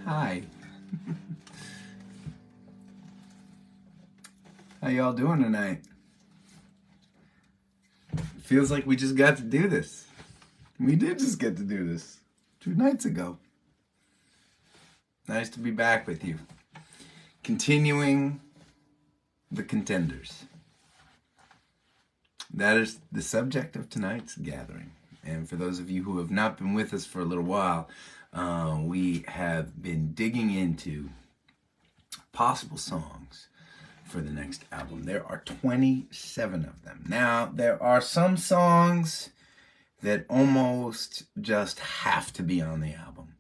Hi. How y'all doing tonight? Feels like we just got to do this. We did just get to do this 2 nights ago. Nice to be back with you. Continuing the contenders. That is the subject of tonight's gathering. And for those of you who have not been with us for a little while, we have been digging into possible songs for the next album. There are 27 of them. Now, there are some songs that almost just have to be on the album.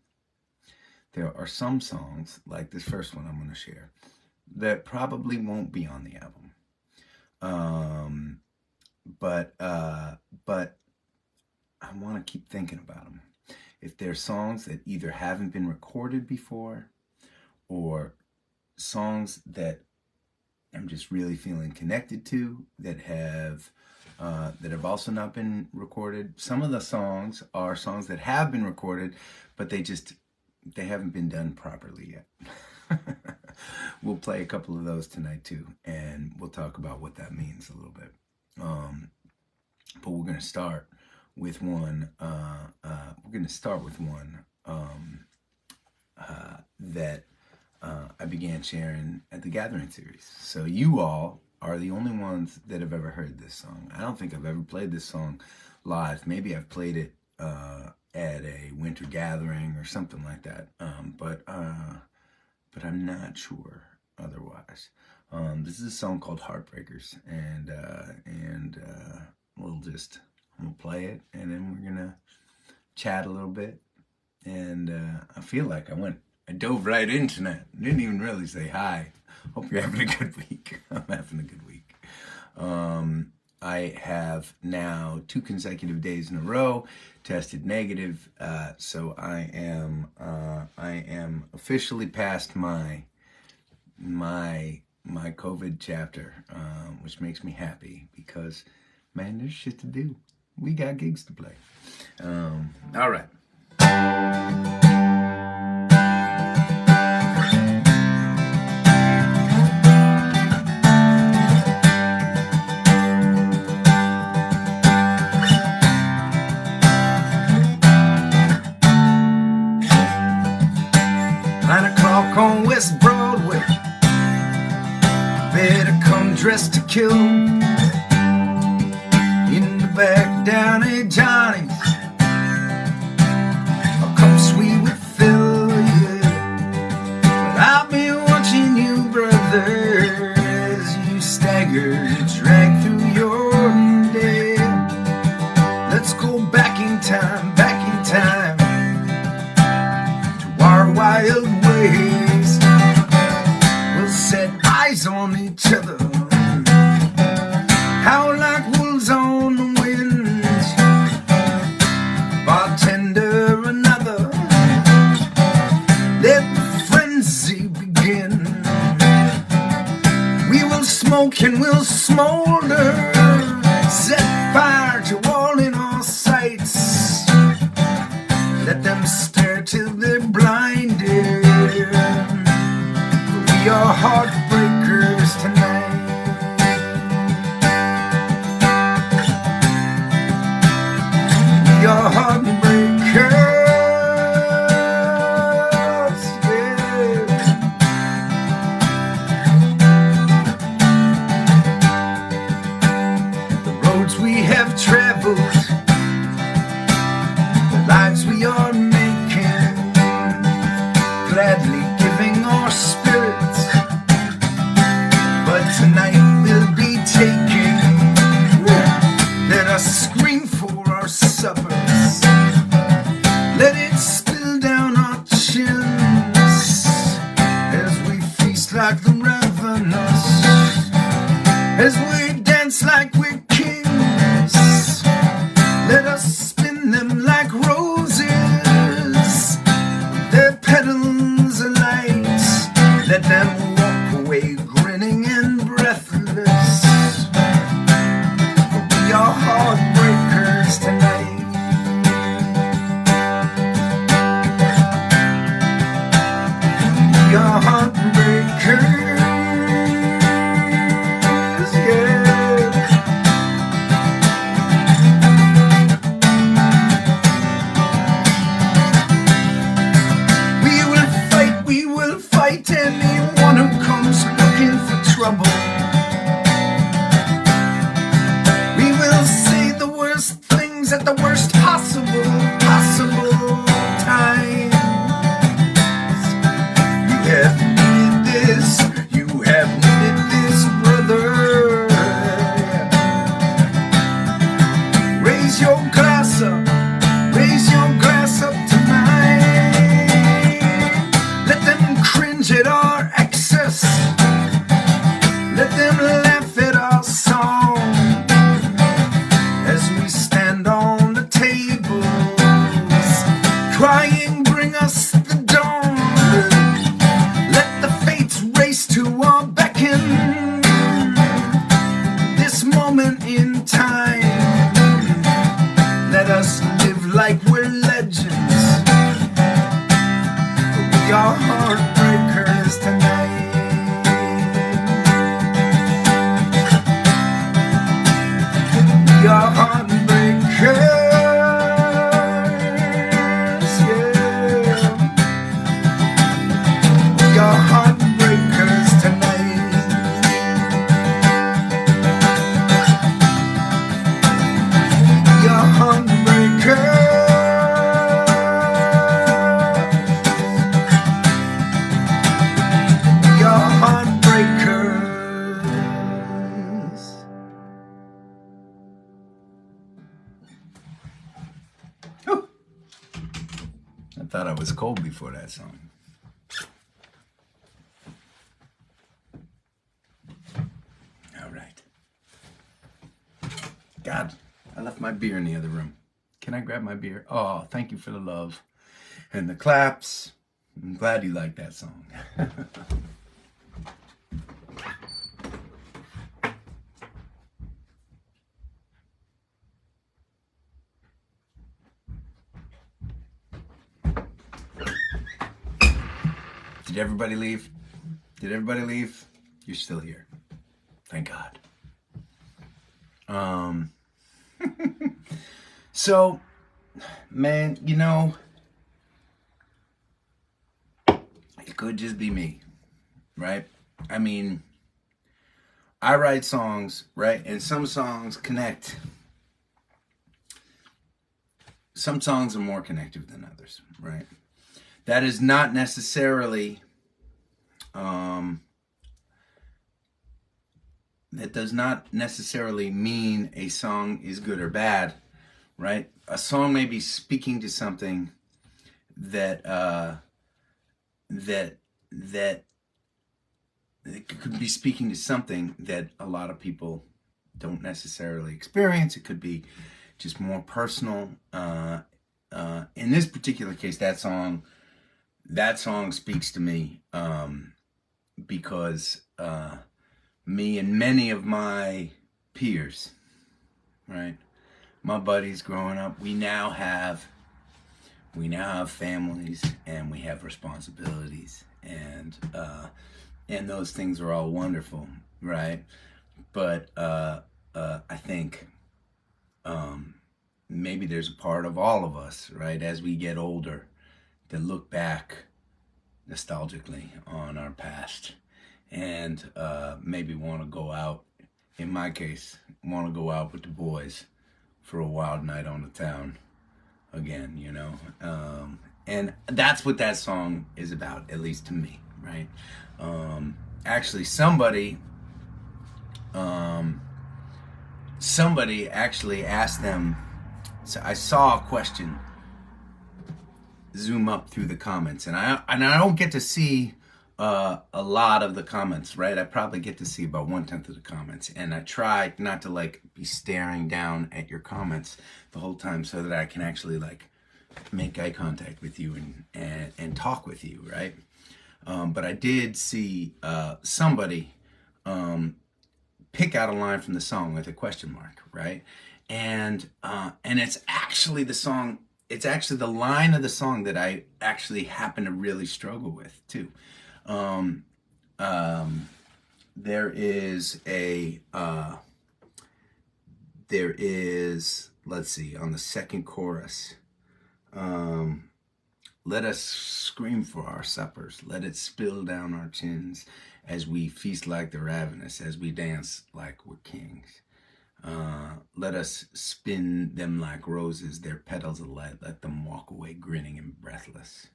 There are some songs, like this first one I'm going to share, that probably won't be on the album. But I want to keep thinking about them. If they're songs that either haven't been recorded before or songs that I'm just really feeling connected to that have also not been recorded. Some of the songs are songs that have been recorded, but they haven't been done properly yet. We'll play a couple of those tonight too, and we'll talk about what that means a little bit. But we're going to start with one. That I began sharing at the Gathering series. So you all are the only ones that have ever heard this song. I don't think I've ever played this song live. Maybe I've played it at a winter gathering or something like that. But I'm not sure otherwise. This is a song called Heartbreakers, and we'll play it, and then we're gonna chat a little bit. And I feel like I dove right in tonight. Didn't even really say hi. Hope you're having a good week. I'm having a good week. I have now 2 consecutive days in a row tested negative, so I am officially past my COVID chapter, which makes me happy because, man, there's shit to do. We got gigs to play. All right. On West Broadway, better come dressed to kill. In the back down at Johnny's, a cup sweet with Phil, yeah. But I've been watching you, brother, as you stagger, drag through your day. Let's go back in time to our wild ways. Set eyes on each other, howl like wolves on the wind. Bartender, another, let the frenzy begin. We will smoke and we'll smolder, set fire to all in our sights. Let them stare till they're blinded. We are heartbreakers tonight. We are heartbreakers, yeah. are heartbreakers tonight. We are heartbreakers, yeah. We are heartbreakers tonight. We are heartbreakers. I thought I was cold before that song. All right. God, I left my beer in the other room. Can I grab my beer? Oh, thank you for the love and the claps. I'm glad you like that song. Did everybody leave? Did everybody leave? You're still here. Thank God. So, man, you know, it could just be me, right? I mean, I write songs, right? And some songs connect. Some songs are more connective than others, right? That is not necessarily, that does not necessarily mean a song is good or bad, right? A song may be speaking to something that it could be speaking to something that a lot of people don't necessarily experience. It could be just more personal. In this particular case, that song speaks to me because me and many of my peers, right, my buddies growing up, we now have families and we have responsibilities, and those things are all wonderful, right? But I think maybe there's a part of all of us, right, as we get older, that look back nostalgically on our past and maybe want to go out, in my case, want to go out with the boys for a wild night on the town again, you know? And that's what that song is about, at least to me, right? Actually, somebody actually asked them, so I saw a question zoom up through the comments, and I don't get to see a lot of the comments, right? I probably get to see about 1/10 of the comments, and I try not to like be staring down at your comments the whole time so that I can actually like make eye contact with you and talk with you, right? But I did see somebody pick out a line from the song with a question mark, right? And it's actually the song. It's actually the line of the song that I actually happen to really struggle with too. There is, let's see, on the second chorus, let us scream for our suppers, let it spill down our chins as we feast like the ravenous, as we dance like we're kings. Let us spin them like roses, their petals alight, let them walk away grinning and breathless,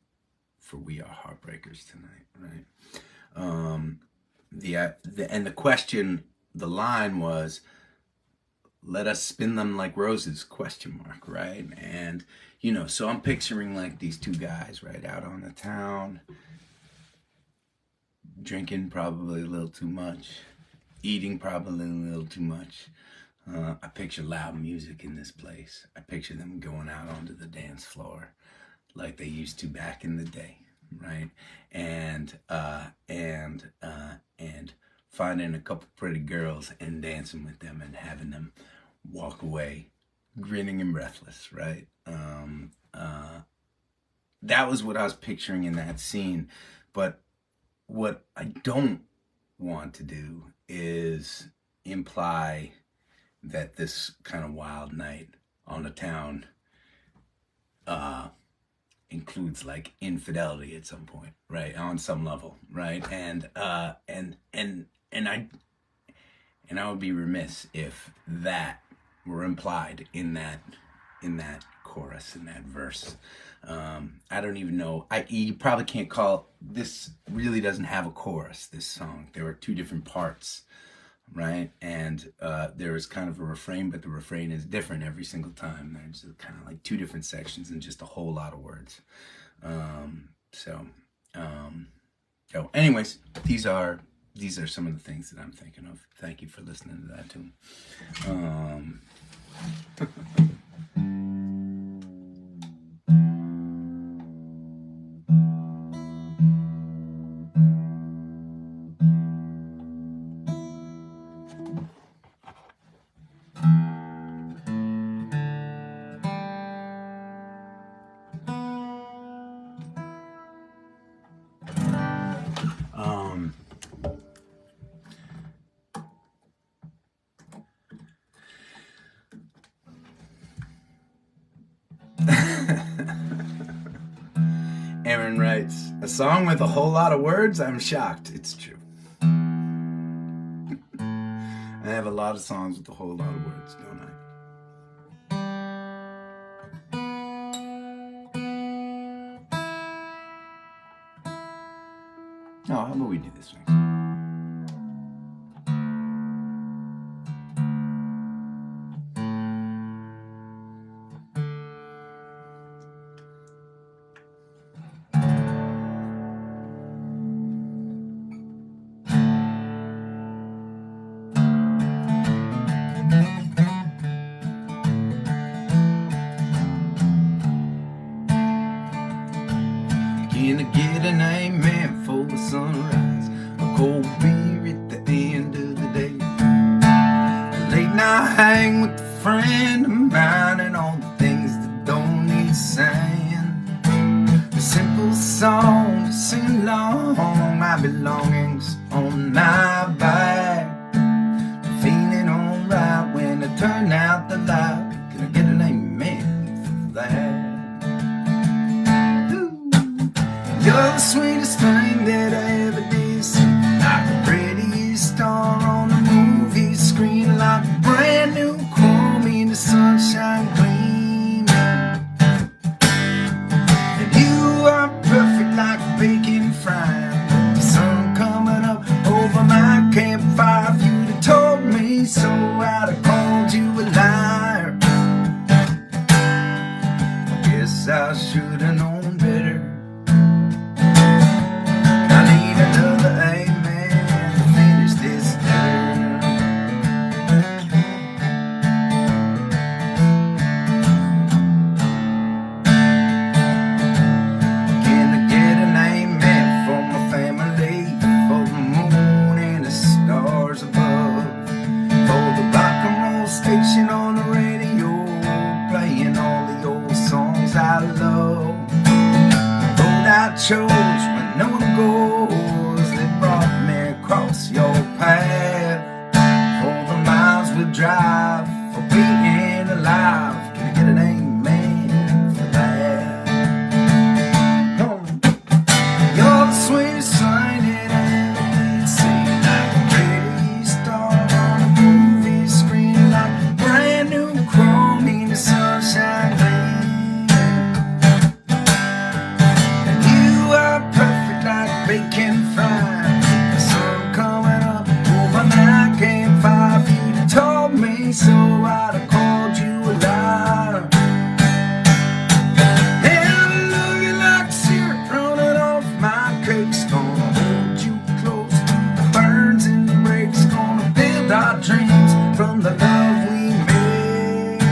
for we are heartbreakers tonight, right? The question, the line was, let us spin them like roses, question mark, right? And, you know, so I'm picturing like these two guys, right, out on the town, drinking probably a little too much, eating probably a little too much. I picture loud music in this place. I picture them going out onto the dance floor like they used to back in the day, right? And finding a couple pretty girls and dancing with them and having them walk away grinning and breathless, right? that was what I was picturing in that scene. But what I don't want to do is imply that this kind of wild night on the town includes like infidelity at some point, right? On some level, right? And I would be remiss if that were implied in that chorus, in that verse. I don't even know. You probably can't call this. Really doesn't have a chorus. This song. There are two different parts, right? And there is kind of a refrain, but the refrain is different every single time. There's kind of like two different sections and just a whole lot of words. So anyways, these are some of the things that I'm thinking of. Thank you for listening to that tune. Aaron writes, a song with a whole lot of words? I'm shocked. It's true. I have a lot of songs with a whole lot of words, don't I? Oh, how about we do this next? Can I get an amen for the sunrise? A cold beer at the end of the day. A late night hang with a friend of mine, and all the things that don't need saying. A simple song to sing along, my belongings on my back. I'm feeling alright when I turn out the light. Can I get an amen for that? You're the sweetest thing that I ever did see. Like the prettiest star on the movie screen, like a brand new chrome in the sunshine gleaming. And you are perfect like bacon frying. The sun coming up over my campfire. If you'd have told me so, I'd have called you a liar. I guess I should have known better. On the radio, playing all the old songs I love. The road I chose when no one goes, they brought me across your path. For the miles we drive, for being alive. Can I get an amen for that? You're the sweetest thing that I ever did see. Like a pretty star on a movie screen, like brand new chrome in the sunshine gleaming. And you are perfect like bacon frying. The sun coming up over my campfire. If you'd have told me so, I'd have called you a liar. And I'm looking like syrup running off my cake's gonna hold you close to the burns and the breaks. Gonna build our dreams from the love we make.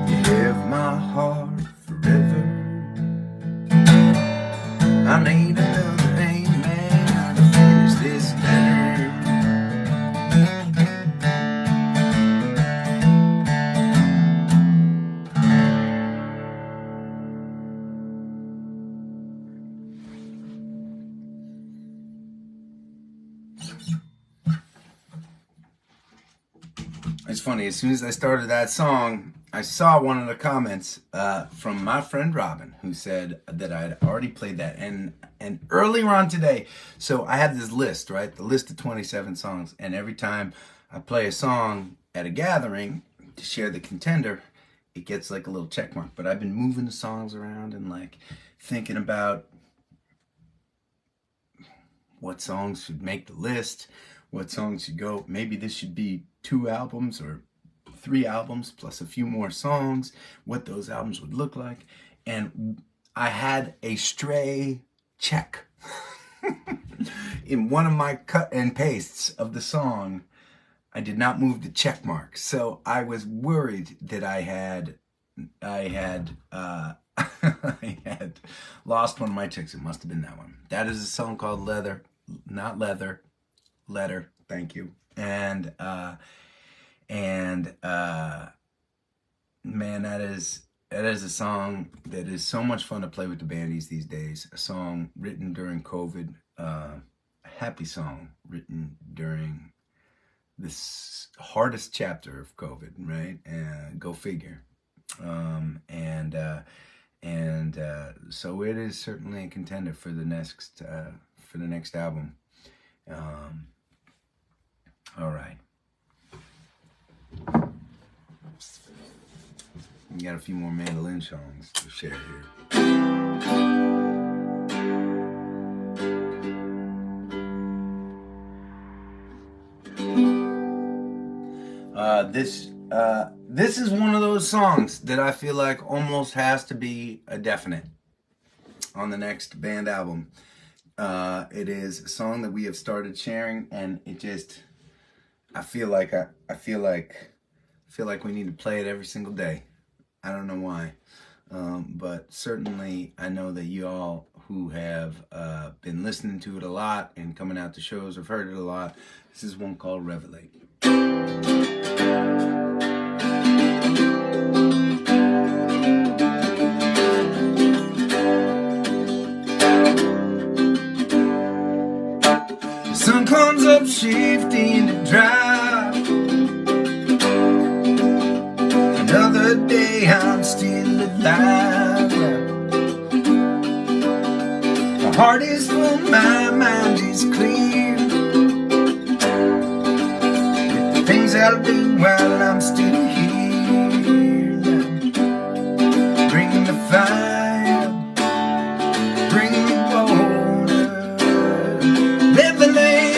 You have my heart forever. I need another amen to finish this letter. It's funny, as soon as I started that song, I saw one of the comments from my friend Robin, who said that I'd already played that. And earlier on today, so I have this list, right? The list of 27 songs. And every time I play a song at a gathering to share the contender, it gets like a little check mark. But I've been moving the songs around and like thinking about what songs should make the list, what songs should go. Maybe this should be 2 albums or 3 albums plus a few more songs, what those albums would look like. And I had a stray check in one of my cut and pastes of the song. I did not move the check mark, so I was worried that I had I had lost one of my checks. It must have been that one. That is a song called Leather, not Leather, Letter. Thank you. And man, that is a song that is so much fun to play with the bandies these days. A song written during COVID, a happy song written during this hardest chapter of COVID, right? Go figure. So it is certainly a contender for the next album. All right. We got a few more mandolin songs to share here. This is one of those songs that I feel like almost has to be a definite on the next band album. It is a song that we have started sharing, and it just, I feel like we need to play it every single day. I don't know why, but certainly I know that you all who have been listening to it a lot and coming out to shows have heard it a lot. This is one called Revelate. The sun comes up shifting to dry. Another day I'm still alive. My heart is full, my mind is clear. With the things I'll do while I'm still here. Bring the fire, bring the water, lemonade.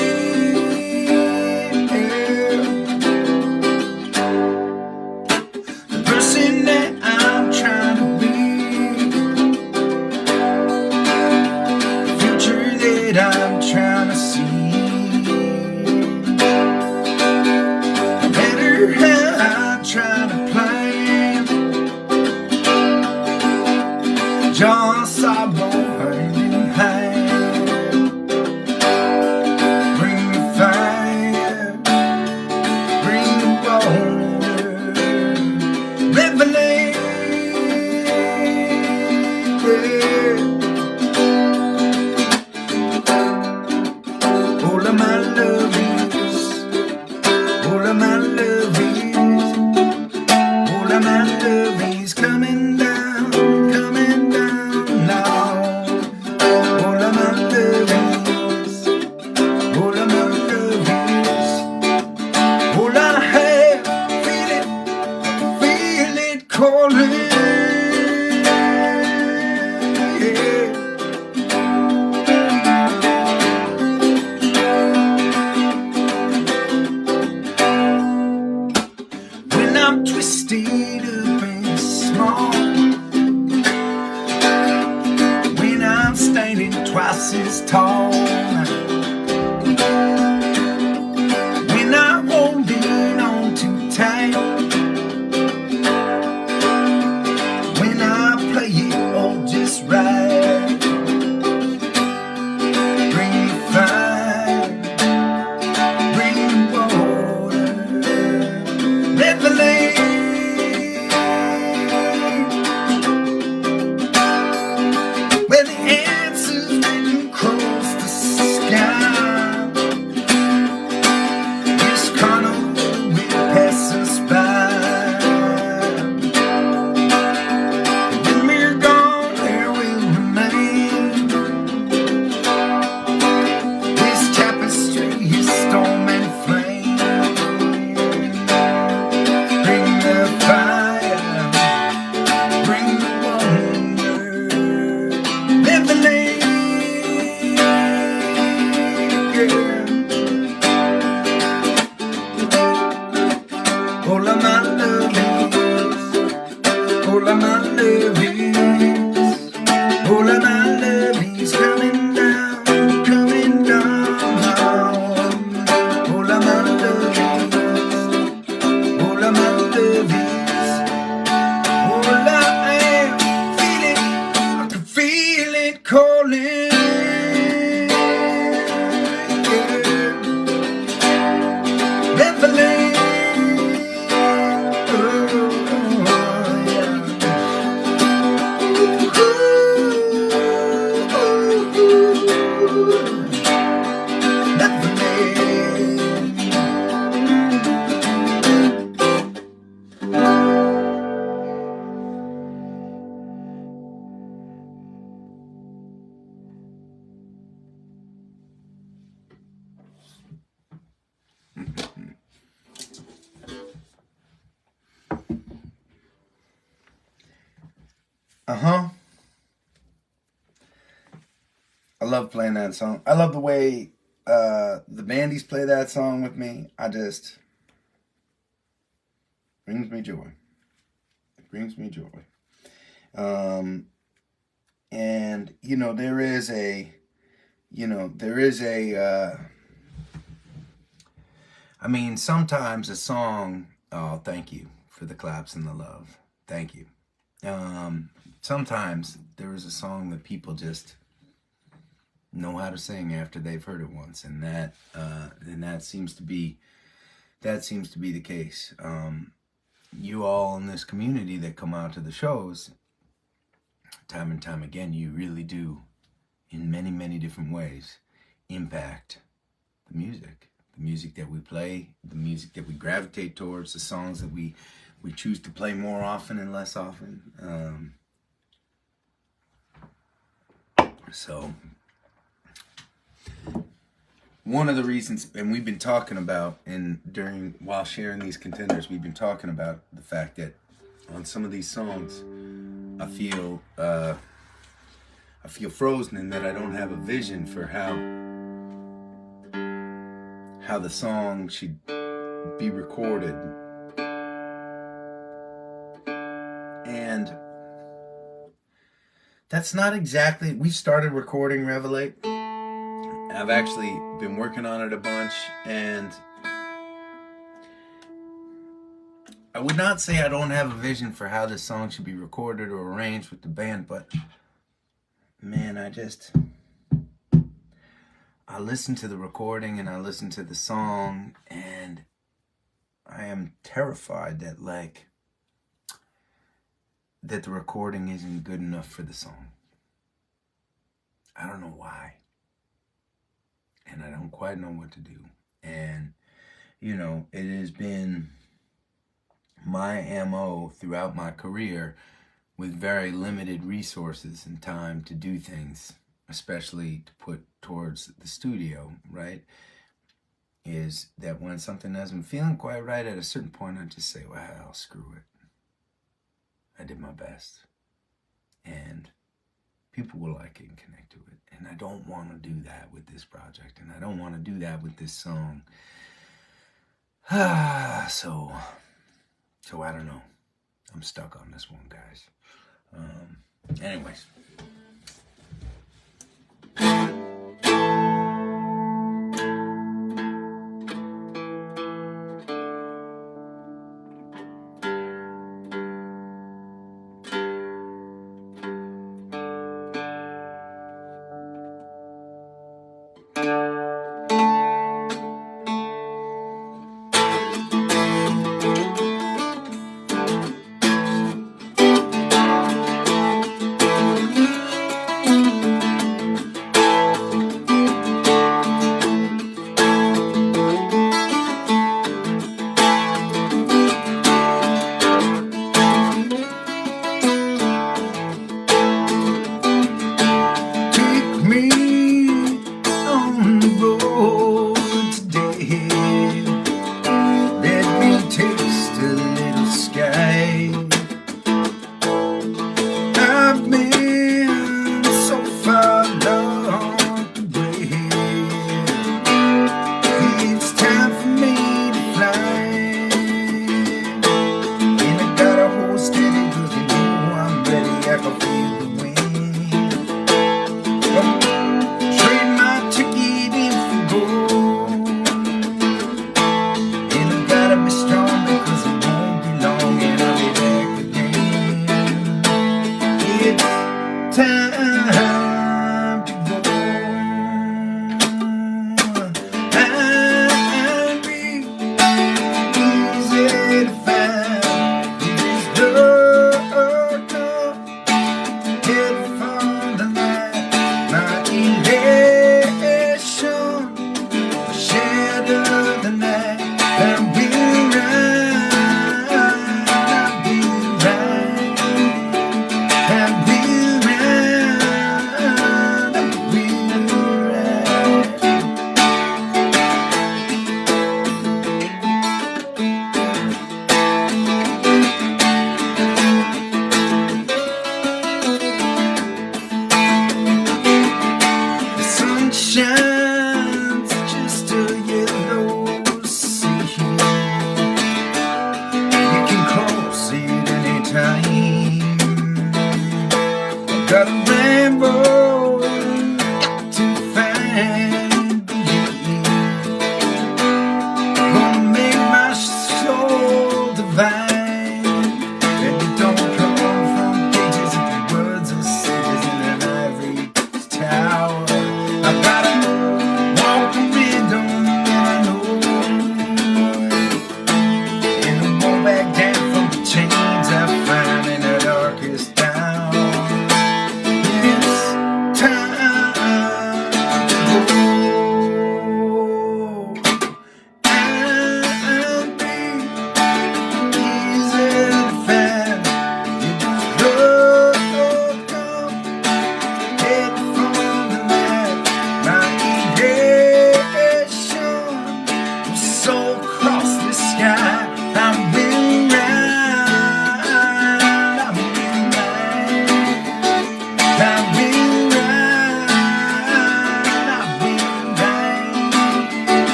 The person that I'm trying to be, the future that I'm trying to see. No matter how I try to plan, just I won't hand in hand. Bring the fire, bring the water, revelate. All of my love is, all of my love is, all of my love is coming down now. All of my love is, all of my love is, all I have, feel it calling. When I'm twisted up and small, when I'm standing twice as tall, when I'm holding on too tight, when I play it all just right. Bring the fire, bring the water, revelate. Where the answers written across he's coming down, coming down. Oh, la Maldives, oh, la Maldives. Oh, la, I can feel it calling. I love playing that song. I love the way the bandies play that song with me. Brings me joy. It brings me joy. And there is a I mean, sometimes a song, oh, thank you for the claps and the love. Thank you. Sometimes there is a song that people just know how to sing after they've heard it once, and that seems to be the case. You all in this community that come out to the shows, time and time again, you really do, in many, many different ways, impact the music that we play, the music that we gravitate towards, the songs that we choose to play more often and less often. So one of the reasons, and we've been talking about, while sharing these contenders, we've been talking about the fact that on some of these songs, I feel frozen in that I don't have a vision for how the song should be recorded. And that's not exactly, we started recording Revelate. I've actually been working on it a bunch, and I would not say I don't have a vision for how this song should be recorded or arranged with the band, but man, I listen to the recording and I listen to the song, and I am terrified that the recording isn't good enough for the song. I don't know why. And I don't quite know what to do. And, it has been my MO throughout my career, with very limited resources and time to do things, especially to put towards the studio, right? Is that when something hasn't feeling quite right at a certain point, I just say, well, screw it. I did my best. And people will like it and connect to it. And I don't want to do that with this project. And I don't want to do that with this song. So I don't know. I'm stuck on this one, guys. Anyways.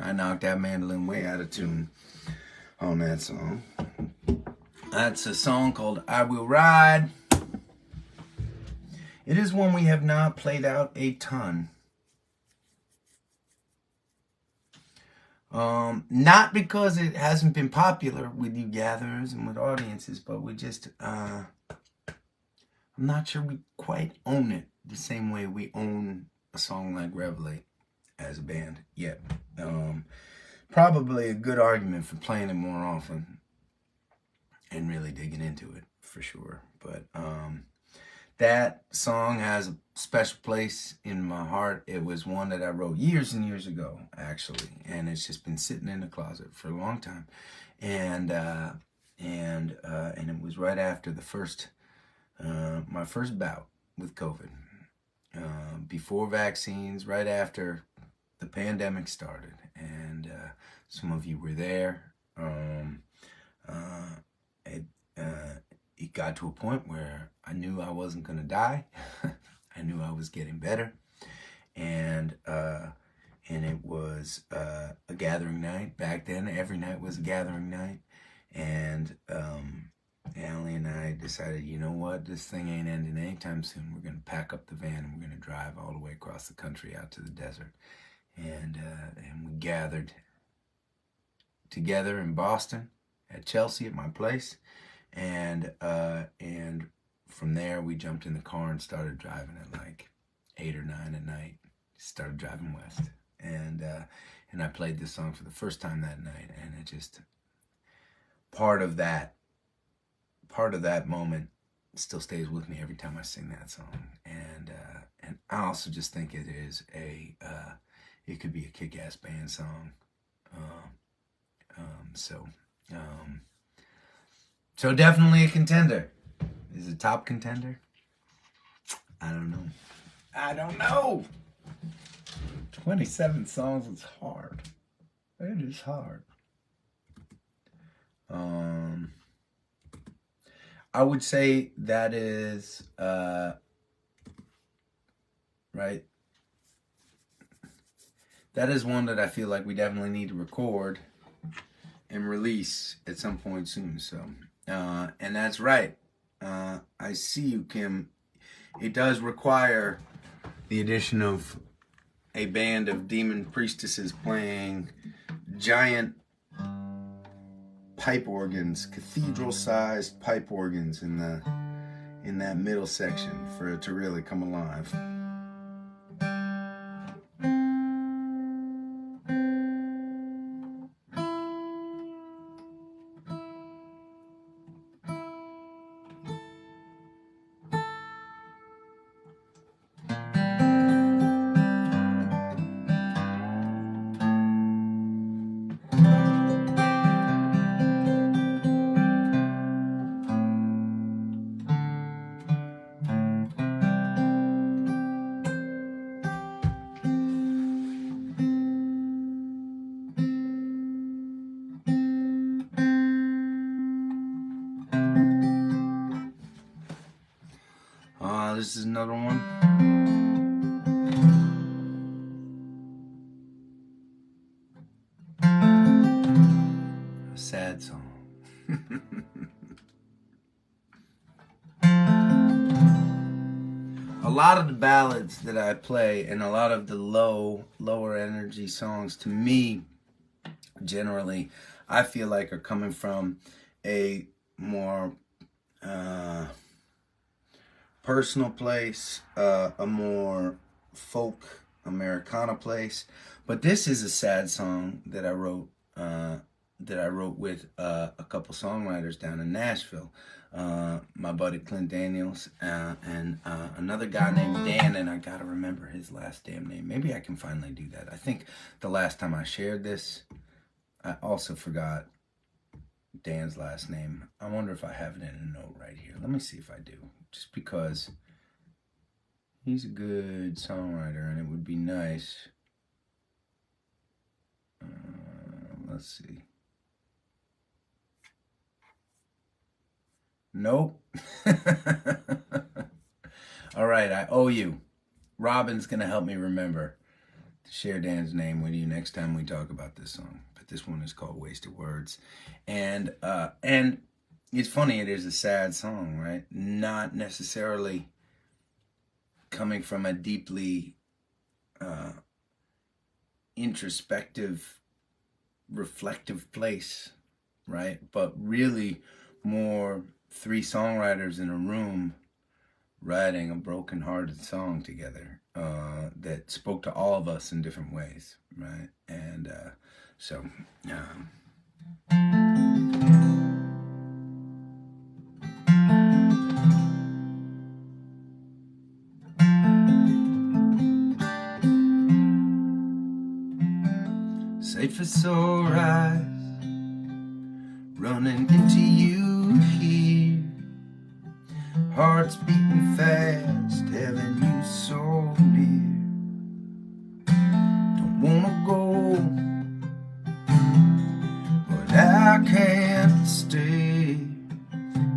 I knocked that mandolin way out of tune on that song. That's a song called I Will Ride. It is one we have not played out a ton. Not because it hasn't been popular with you gatherers and with audiences, but we just, I'm not sure we quite own it the same way we own a song like Revelate as a band yet. Probably a good argument for playing it more often and really digging into it for sure. But that song has a special place in my heart. It was one that I wrote years and years ago, actually, and it's just been sitting in the closet for a long time. And it was right after the first my first bout with COVID, before vaccines, right after the pandemic started, and some of you were there. It got to a point where I knew I wasn't going to die. I knew I was getting better. And it was a gathering night. Back then, every night was a gathering night. And Allie and I decided, you know what? This thing ain't ending anytime soon. We're going to pack up the van and we're going to drive all the way across the country out to the desert. And we gathered together in Boston at Chelsea at my place. And from there we jumped in the car and started driving at like 8 or 9 at night. Started driving west, and I played this song for the first time that night, and it just part of that moment still stays with me every time I sing that song. And I also just think it is it could be a kick-ass band song. So definitely a contender. Is it top contender? I don't know. 27 songs is hard. It is hard. I would say that is right. That is one that I feel like we definitely need to record and release at some point soon. So, and that's right. I see you, Kim. It does require the addition of a band of demon priestesses playing giant pipe organs, cathedral-sized pipe organs in that middle section for it to really come alive. This is another one. A sad song. A lot of the ballads that I play and a lot of the lower energy songs, to me, generally, I feel like are coming from a more personal place, a more folk Americana place. But this is a sad song that I wrote with a couple songwriters down in Nashville. My buddy Clint Daniels and another guy named Dan, and I gotta remember his last damn name. Maybe I can finally do that. I think the last time I shared this, I also forgot Dan's last name. I wonder if I have it in a note right here. Let me see if I do. Just because he's a good songwriter and it would be nice. Let's see. Nope. All right, I owe you. Robin's going to help me remember share Dan's name with you next time we talk about this song. But this one is called Wasted Words. And it's funny, it is a sad song, right? Not necessarily coming from a deeply introspective, reflective place, right? But really more three songwriters in a room writing a broken-hearted song together that spoke to all of us in different ways, right? And so safe as sore eyes running into you here, hearts beating fast, having you so near. Don't wanna go, but I can't stay.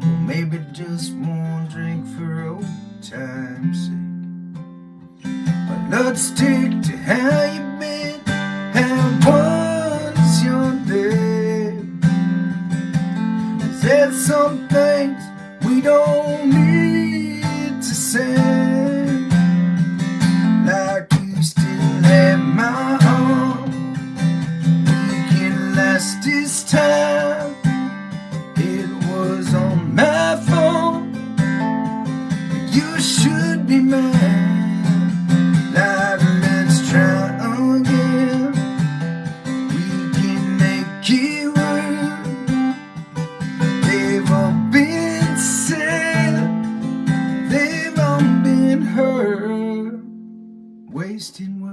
Well, maybe just one drink for old time's sake. But let's stick to how you been, how was your day? Is there some things we don't need to say? Like you still have my heart, we can last this time. It was on my fault, you should be mine. Like let's try again, we can make it work. They've all been said, they've all been heard, wasting words.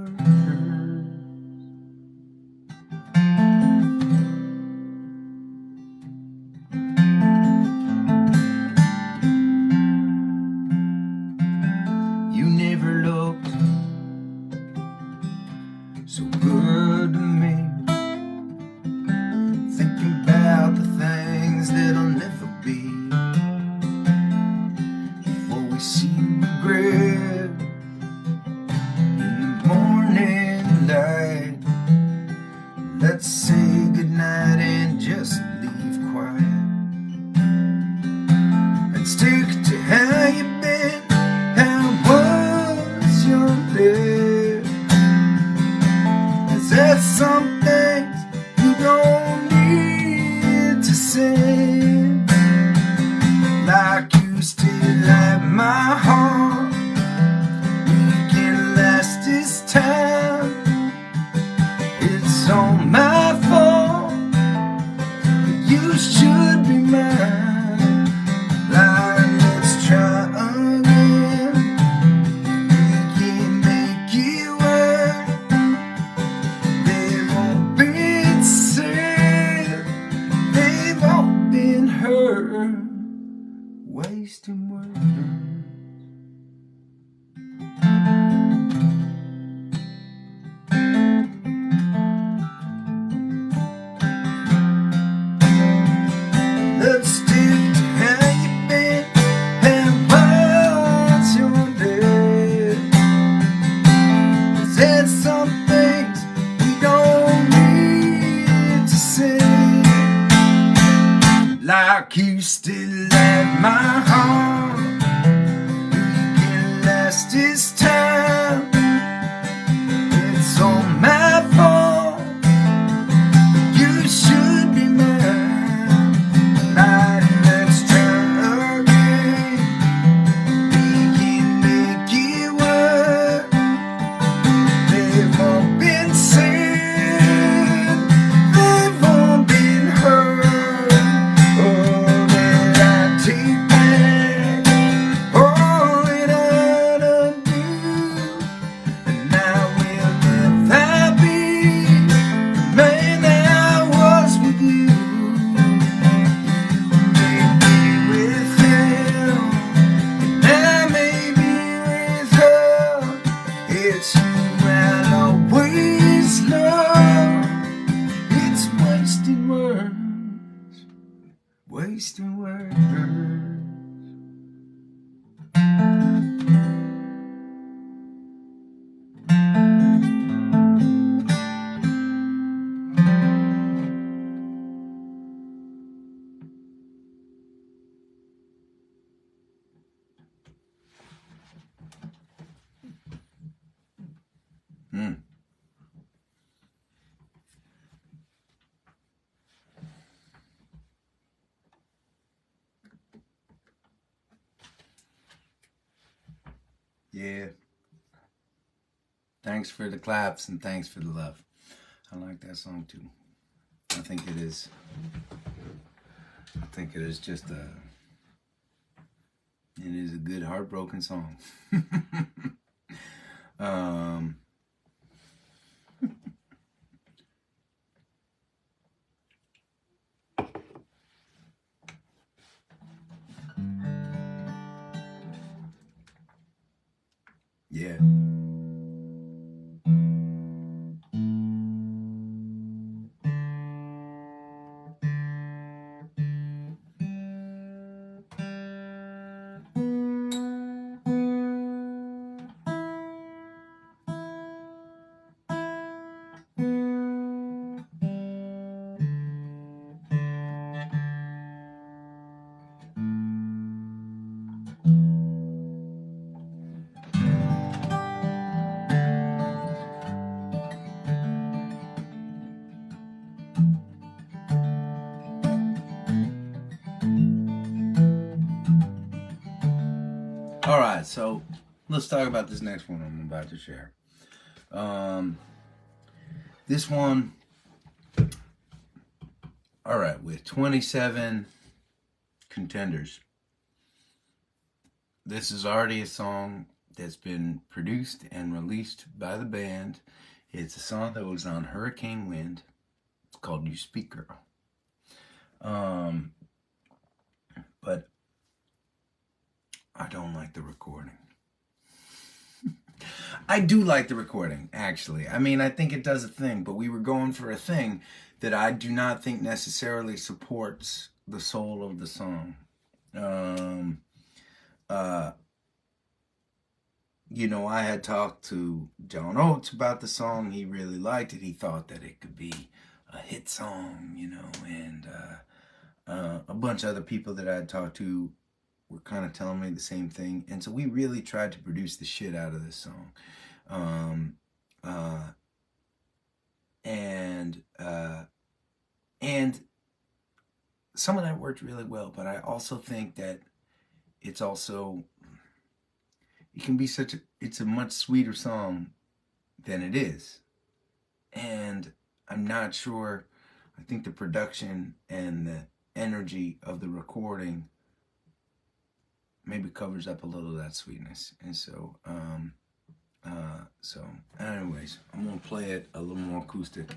You never looked so good to me, thinking about the things that'll never be. Before we see regret in the morning light, let's say goodnight and just leave quiet, and stick to how you been, how was your day? Is there some things you don't need to say? Like you still have my heart, we can last this time. It's all my fault, but you should be mine. Like let's try again, we can make it work. They've all been said, they've all been heard, wasting words. Let's stick to how you been, how was your day? Is there some things we don't need to say? Like you still have my heart, we can last this time. It's all my fault, you should be mine. Like let's try again, we can make it work. They've all been said, they've all been heard. Oh, that I take back all that I done do, and I will never be the man that I was with you. You may be with him, and I may be with her. It's you I'll always love. It's wasting words, wasting words. Yeah. Thanks for the claps and thanks for the love. I like that song too. I think it is just it is a good heartbroken song. Yeah. All right, so let's talk about this next one I'm about to share. This one, all right, with 27 contenders. This is already a song that's been produced and released by the band. It's a song that was on Hurricane Wind. It's called You Speak Girl. But I don't like the recording. I do like the recording, actually. I mean, I think it does a thing, but we were going for a thing that I do not think necessarily supports the soul of the song. You know, I had talked to John Oates about the song. He really liked it. He thought that it could be a hit song, you know, and a bunch of other people that I had talked to were kind of telling me the same thing. And so we really tried to produce the shit out of this song. And some of that worked really well, but I also think that it's also, it can be it's a much sweeter song than it is. And I'm not sure, I think the production and the energy of the recording maybe covers up a little of that sweetness. And so, anyways, I'm gonna play it a little more acoustic.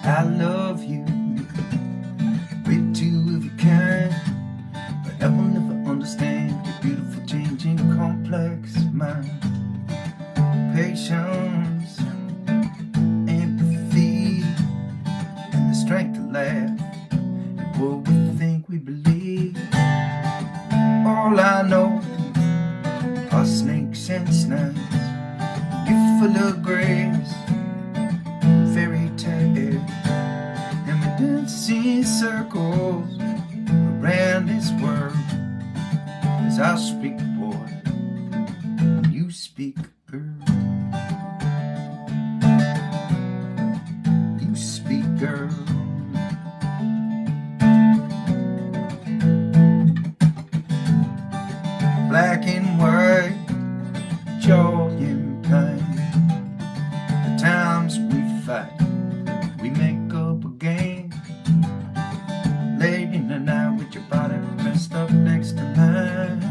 I love you, we're two of a kind, but I will never understand your beautiful, changing, complex mind. Patience, empathy, and the strength to laugh at what we think we believe. All I know are snakes and snails. You're full of grace, fairy tales, and we dance in circles around this world as I speak, boy, you speak, girl. You speak, girl. Black and white, joy and pain, the times we fight, we make up again. Late in the night with your body pressed up next to mine.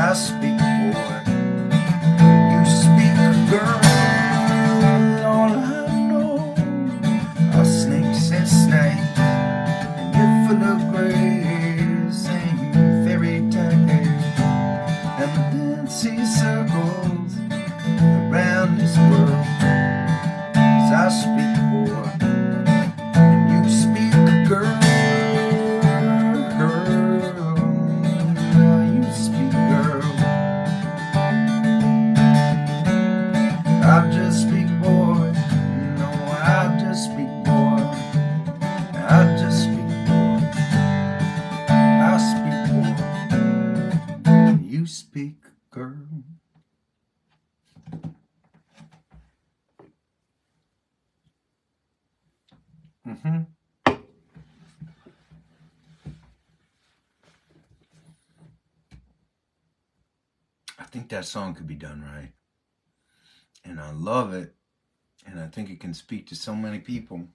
I speak, boy, you speak, girl. All I know are snakes and snakes, and you're full of grace, same fairy tales, and the dancing circles around this world. As I speak, boy, and you speak, girl. You speak, girl. I just speak, boy. No, I just speak, boy. I just speak, boy. I speak, boy. You speak, girl. I think that song could be done right. And I love it. And I think it can speak to so many people.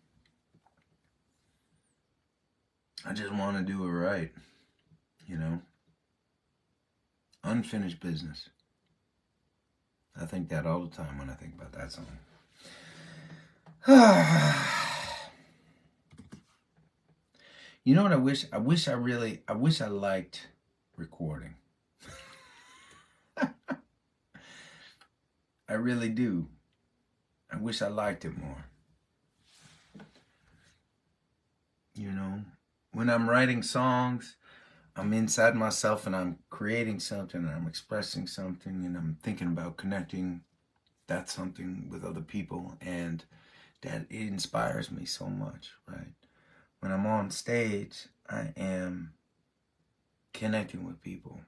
I just want to do it right. You know? Unfinished business. I think that all the time when I think about that song. You know what I wish? I wish I liked recording. I really do. I wish I liked it more. You know, when I'm writing songs, I'm inside myself and I'm creating something and I'm expressing something and I'm thinking about connecting that something with other people, and that it inspires me so much, right? When I'm on stage, I am connecting with people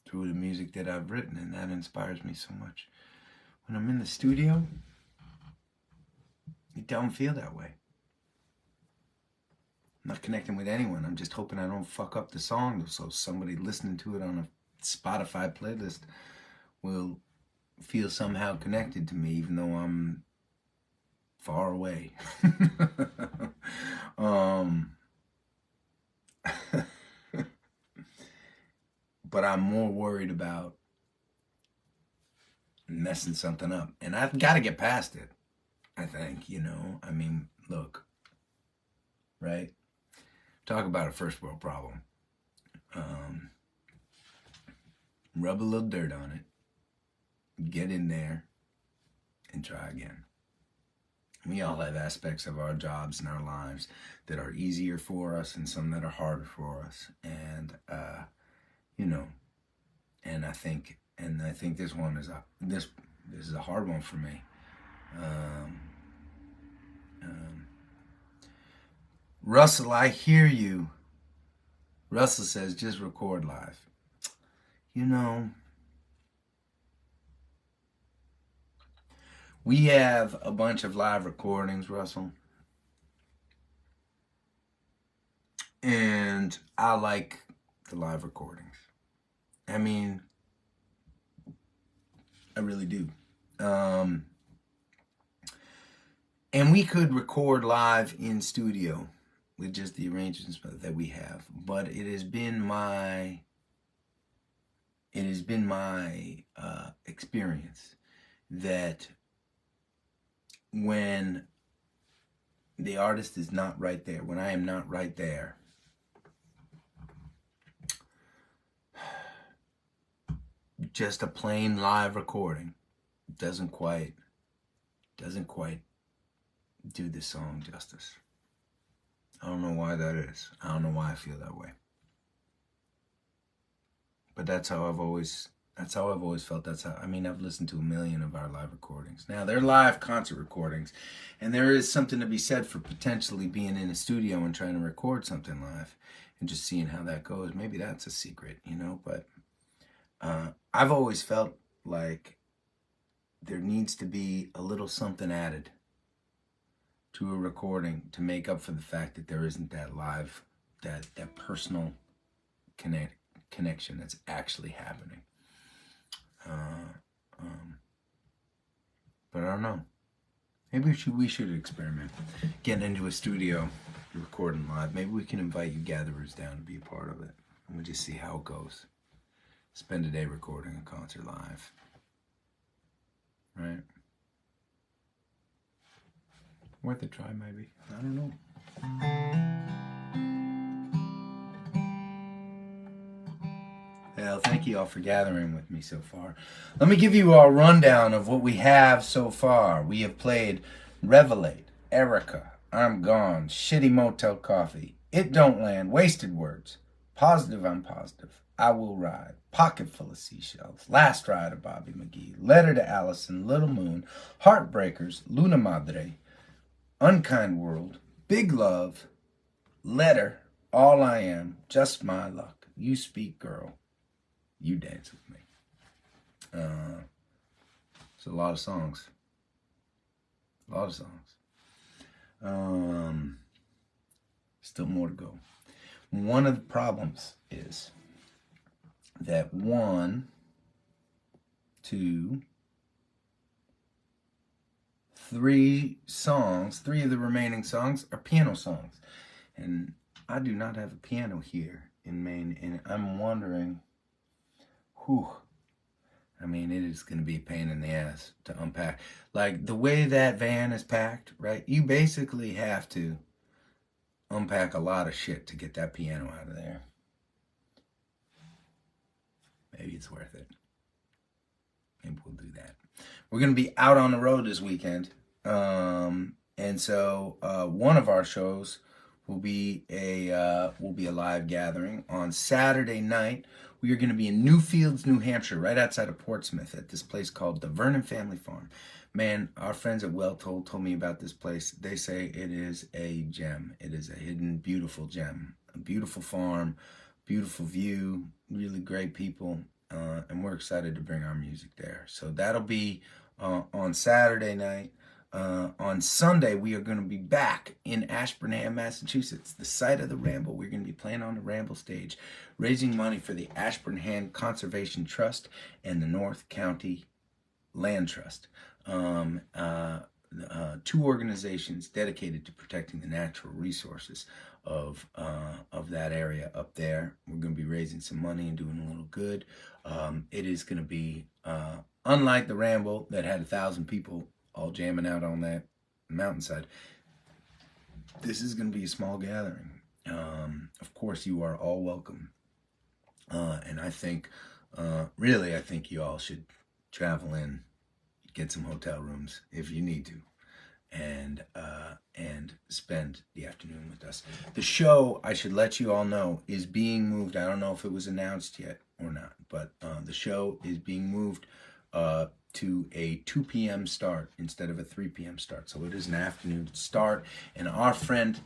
through the music that I've written, and that inspires me so much. When I'm in the studio, it don't feel that way. I'm not connecting with anyone. I'm just hoping I don't fuck up the song, so somebody listening to it on a Spotify playlist will feel somehow connected to me, even though I'm far away. But I'm more worried about messing something up. And I've got to get past it, I think, you know. I mean, look, right? Talk about a first world problem. Rub a little dirt on it. Get in there and try again. We all have aspects of our jobs and our lives that are easier for us and some that are harder for us. And, you know, and I think this one is this is a hard one for me. Russell, I hear you. Russell says, just record live. You know, we have a bunch of live recordings, Russell. And I like the live recordings. I mean, I really do. And we could record live in studio with just the arrangements that we have. But it has been my experience that when the artist is not right there, when I am not right there, just a plain live recording doesn't quite do the song justice. I don't know why that is. I don't know why I feel that way. But that's how I've always felt. I've listened to a million of our live recordings. Now, they're live concert recordings, and there is something to be said for potentially being in a studio and trying to record something live and just seeing how that goes. Maybe that's a secret, you know, but I've always felt like there needs to be a little something added to a recording to make up for the fact that there isn't that live, that personal connection that's actually happening. But I don't know. Maybe we should experiment getting into a studio, recording live. Maybe we can invite you gatherers down to be a part of it, and we'll just see how it goes. spend a day recording a concert live. Right? Worth a try, maybe. I don't know. Well, thank you all for gathering with me so far. Let me give you a rundown of what we have so far. We have played Revelate, Erica, I'm Gone, Shitty Motel Coffee, It Don't Land, Wasted Words, Positive I'm Positive, I Will Ride, Pocket Full of Seashells, Last Ride of Bobby McGee, Letter to Allison, Little Moon, Heartbreakers, Luna Madre, Unkind World, Big Love, Letter, All I Am, Just My Luck, You Speak Girl, You Dance With Me. It's a lot of songs. A lot of songs. Still more to go. One of the problems is that 1, 2, 3 songs, 3 of the remaining songs are piano songs. And I do not have a piano here in Maine, and I'm wondering, I mean, it is going to be a pain in the ass to unpack. Like, the way that van is packed, right? You basically have to unpack a lot of shit to get that piano out of there. Maybe it's worth it. Maybe we'll do that. We're going to be out on the road this weekend. And so one of our shows will be a live gathering on Saturday night. We are going to be in Newfields, New Hampshire, right outside of Portsmouth, at this place called the Vernon Family Farm. Man, our friends at Well Told me about this place. They say it is a gem. It is a hidden, beautiful gem. A beautiful farm, beautiful view, really great people, and we're excited to bring our music there. So that'll be on Saturday night. On Sunday, we are going to be back in Ashburnham, Massachusetts, the site of the Ramble. We're going to be playing on the Ramble stage, raising money for the Ashburnham Conservation Trust and the North County Land Trust. 2 organizations dedicated to protecting the natural resources of that area up there. We're going to be raising some money and doing a little good. It is going to be unlike the Ramble that had 1,000 people all jamming out on that mountainside. This is going to be a small gathering. Of course, you are all welcome. And I think, really, I think you all should travel in, get some hotel rooms if you need to, and spend the afternoon with us. The show, I should let you all know, is being moved. I don't know if it was announced yet or not, but the show is being moved to a 2 p.m. start instead of a 3 p.m. start. So it is an afternoon start. And our friend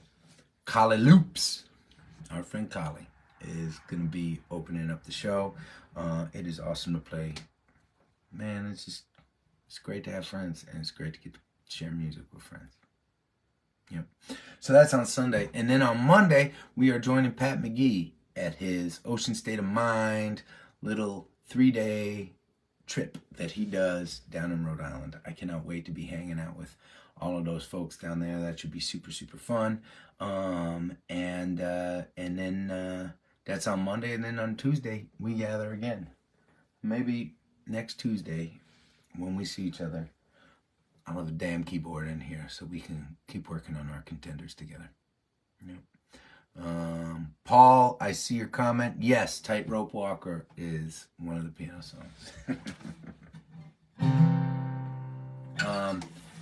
Kali Loops, our friend Kali, is going to be opening up the show. It is awesome to play. Man, it's great to have friends, and it's great to get to share music with friends. Yep. So that's on Sunday. And then on Monday, we are joining Pat McGee at his Ocean State of Mind little 3-day trip that he does down in Rhode Island. I cannot wait to be hanging out with all of those folks down there. That should be super, super fun. And then that's on Monday, and then on Tuesday we gather again. Maybe next Tuesday when we see each other, I'll have a damn keyboard in here so we can keep working on our contenders together. Yep. Paul, I see your comment. Yes, Tightrope Walker is one of the piano songs.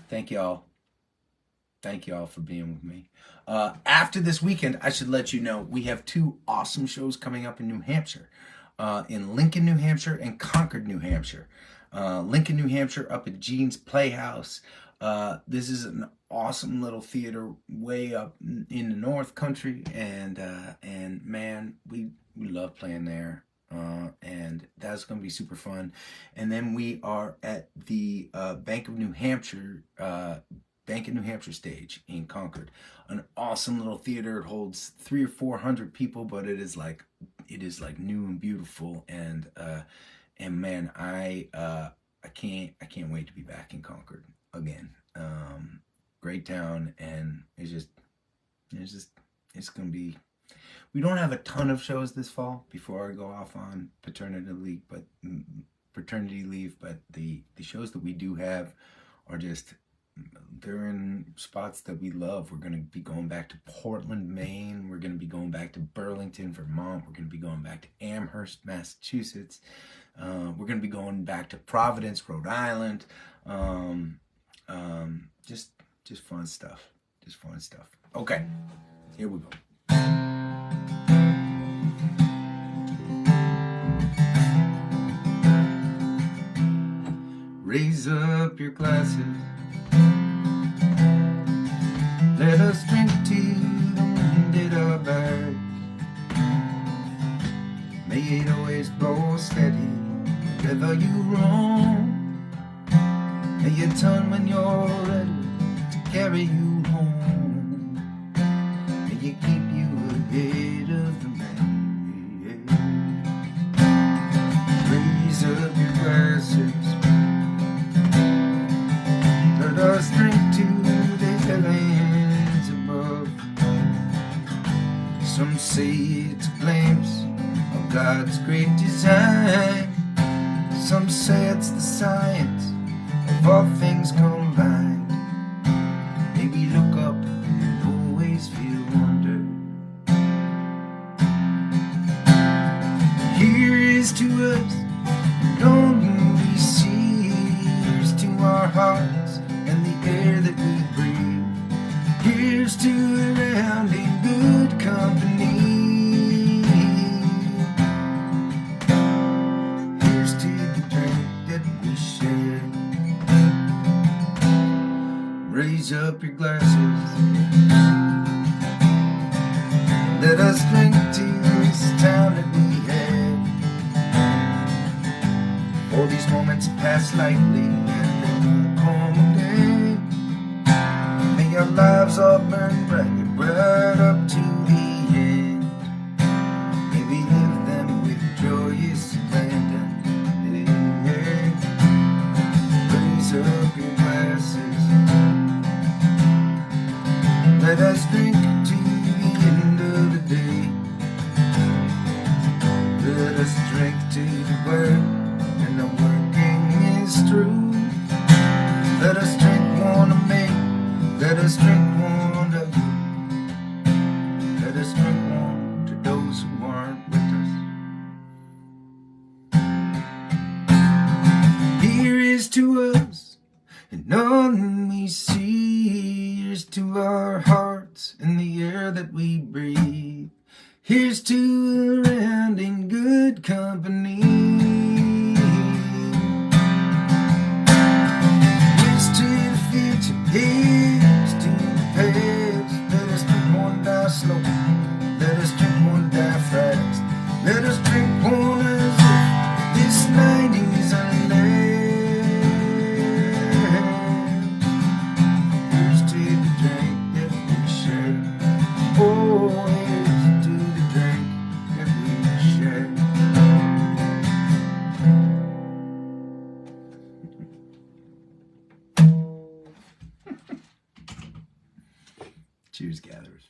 Thank y'all. Thank y'all for being with me. After this weekend, I should let you know, we have 2 awesome shows coming up in New Hampshire. In Lincoln, New Hampshire and Concord, New Hampshire. Lincoln, New Hampshire, up at Gene's Playhouse. This is an awesome little theater way up in the North Country, and man, we love playing there, and that's going to be super fun. And then we are at the Bank of New Hampshire stage in Concord, an awesome little theater. It holds 300 or 400 people, but it is like new and beautiful, and man, I can't wait to be back in Concord again. Great town, and it's gonna be We don't have a ton of shows this fall before I go off on paternity leave, but the shows that we do have are just, they're in spots that we love. We're going to be going back to Portland, Maine. We're going to be going back to Burlington, Vermont. We're going to be going back to Amherst, Massachusetts. We're going to be going back to Providence, Rhode Island. Just fun stuff. Just fun stuff. Okay, here we go. Raise up your glasses. Let us drink to the wind at our back. May it always blow steady wherever you roam. May it turn when you're ready to carry you home. May it keep you ahead of the man. Raise up your glasses. Let us drink to the heavens above. Some say it's a glimpse of God's great design. Some say it's the science of all things combined. Maybe look up and always feel wonder. Here is to us and only see. Here's to our hearts and the air that we breathe. Here's to around in good company. Here's to the drink that we share. Raise up your glasses. Let us drink to this town that we had. For these moments pass lightly and they won't come again. May our lives all burn bright, right up to the end. May we live them with joyous abandon. Yeah. Raise up your glasses. Let us drink to the end of the day. Let us drink to the word, and the working is true. Let us drink one to me. Let us drink one to you. Let us drink one to those who aren't with us. Here is to us, and none we see. Here's to our hearts and the air that we breathe. Here's to around in good company. Here's to the future. Here's to the past. Let us drink one, die slow. Let us drink one, die fast. Let us drink one as if this night is our last. Here's to the drink that we share. Oh, here's to the drink that we share. Cheers, gatherers.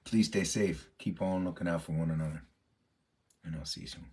Please stay safe. Keep on looking out for one another. And I'll see you soon.